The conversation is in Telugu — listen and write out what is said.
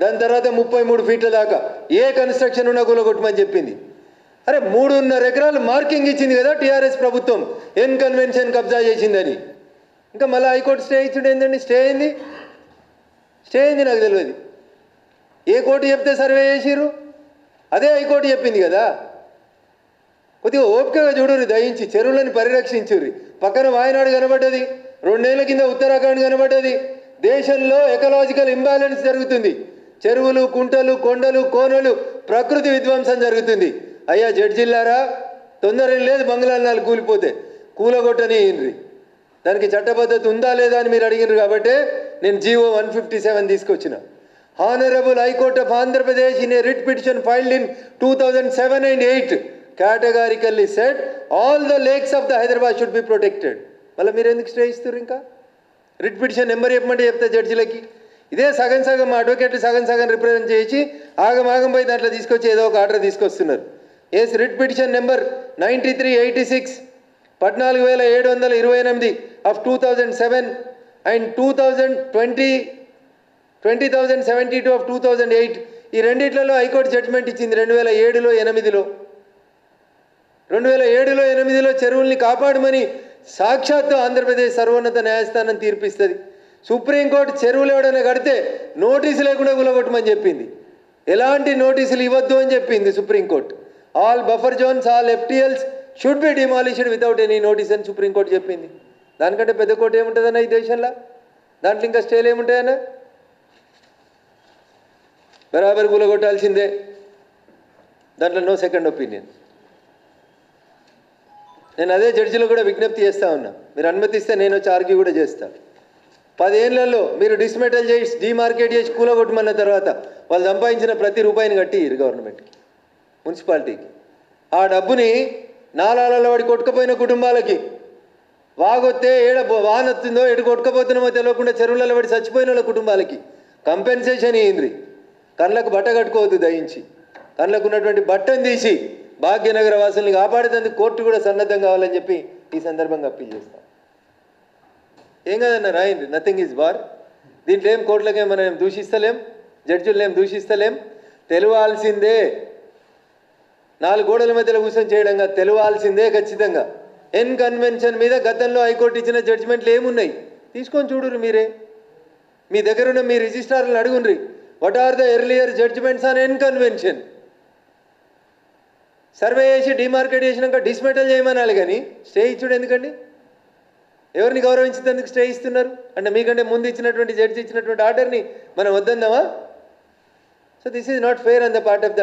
దాని తర్వాత 33 ఫీట్ల దాకా ఏ కన్స్ట్రక్షన్ ఉన్నా కూలగొట్టమని చెప్పింది. అరే 3.5 ఎకరాలు మార్కింగ్ ఇచ్చింది కదా టీఆర్ఎస్ ప్రభుత్వం, ఎన్ కన్వెన్షన్ కబ్జా చేసిందని. ఇంకా మళ్ళీ హైకోర్టు స్టే ఇచ్చుడు ఏంటండి? స్టే అయింది నాకు తెలియదు. ఏ కోర్టు చెప్తే సర్వే చేసిర్రు? అదే హైకోర్టు చెప్పింది కదా. కొద్దిగా ఓపికగా చూడుర్రి, దయించి చెరువులను పరిరక్షించుర్రి. పక్కన వాయనాడు కనబడ్డది, 2 ఏళ్ల కింద ఉత్తరాఖండ్ కనబడ్డది. దేశంలో ఎకలాజికల్ ఇంబ్యాలెన్స్ జరుగుతుంది. చెరువులు, కుంటలు, కొండలు, కోనలు, ప్రకృతి విధ్వంసం జరుగుతుంది. అయ్యా జడ్జిల్లారా, తొందర లేదు బంగ్లాలు 4 కూలిపోతే కూలగొట్టని ఇన్రి. దానికి చట్టబద్ధత ఉందా లేదా అని మీరు అడిగినారు కాబట్టి నేను జీవో 157 తీసుకొచ్చిన. Honourable high court of Andhra Pradesh in a writ petition filed in 2007 and 8 categorically said all the lakes of the Hyderabad should be protected. మళ్ళీ మీరు ఎందుకు స్టే ఇస్తారు? ఇంకా రిట్ పిటిషన్ నెంబర్ చెప్పమంటే చెప్తా జడ్జిలకి. ఇదే సగం సగం అడ్వకేట్లు సగం రిప్రజెంట్ చేసి ఆగం పోయి దాంట్లో తీసుకొచ్చి ఏదో ఒక ఆర్డర్ తీసుకొస్తున్నారు. Yes, writ petition number 9386 14728 of 2007 and 2072 of 2008 ఈ రెండిట్లలో హైకోర్టు జడ్జిమెంట్ ఇచ్చింది. 2007లో 8లో 2007లో చెరువుల్ని కాపాడమని సాక్షాత్తు ఆంధ్రప్రదేశ్ సర్వోన్నత న్యాయస్థానం తీర్పిస్తుంది. సుప్రీంకోర్టు చెరువులు ఎవడైనా కడితే నోటీసు లేకుండా కూలగొట్టమని చెప్పింది. ఎలాంటి నోటీసులు ఇవ్వద్దు అని చెప్పింది supreme court. All buffer zones, all FTLs should be demolished without any notice అని సుప్రీంకోర్టు చెప్పింది. దానికంటే పెద్ద కోర్టు ఏముంటుందన్న ఈ దేశంలో? దాంట్లో ఇంకా స్టేలు ఏముంటాయన్నా? బరాబర్ కూలగొట్టాల్సిందే, దాంట్లో నో సెకండ్ ఒపీనియన్. నేను అదే జడ్జిలో కూడా విజ్ఞప్తి చేస్తూ ఉన్నా, మీరు అనుమతిస్తే నేను వచ్చి ఆర్గ్యూ కూడా చేస్తాను. 10 ఏళ్లలో మీరు డిస్మెటల్ చేసి డీమార్కెట్ చేసి కూలగొట్టమన్న తర్వాత వాళ్ళు సంపాదించిన ప్రతి రూపాయిని కట్టి గవర్నమెంట్కి, మున్సిపాలిటీకి. ఆ డబ్బుని నాలాలలో వాడి కొట్టుకుపోయిన కుటుంబాలకి, వాగొత్తే ఏడ వానొత్తుందో ఎటు కొట్టుకుపోతున్నామో తెలియకుండా చెరువులలో పడి చచ్చిపోయిన వాళ్ళ కుటుంబాలకి కంపెన్సేషన్ ఇయ్యింది. కళ్ళకు బట్ట కట్టుకోవద్దు దయించి. కళ్ళకు ఉన్నటువంటి బట్టను తీసి భాగ్యనగర వాసుల్ని కాపాడేందుకు కోర్టు కూడా సన్నద్ధం కావాలని చెప్పి ఈ సందర్భంగా అప్పీల్ చేస్తాం. ఏం కాదన్న రాయండి, నథింగ్ ఈజ్ వార్. దీంట్లో ఏం కోర్టులకేం మనం ఏం దూషిస్తలేం, జడ్జిలను ఏం దూషిస్తలేం. తెలియాల్సిందే, 4 గోడల మధ్యలో కూర్చొని చేయడంగా తెలియాల్సిందే ఖచ్చితంగా. ఎన్ కన్వెన్షన్ మీద గతంలో హైకోర్టు ఇచ్చిన జడ్జిమెంట్లు ఏమున్నాయి తీసుకొని చూడురు మీరే. మీ దగ్గర ఉన్న మీ రిజిస్ట్రార్లను అడుగుండ్రి, what are the earlier judgements on an convention. Survey చేసి డిమార్కెట్ చేసినాక డిస్మెటల్ చేయమనాలి, కానీ స్టే ఇచ్చుడు ఎందుకండి? ఎవరిని గౌరవించేందుకు స్టే ఇస్తున్నారు అంటే మీకంటే ముందు ఇచ్చినటువంటి జడ్జి ఇచ్చినటువంటి ఆర్డర్ని మనం వద్దందామా? So this is not fair on the part of the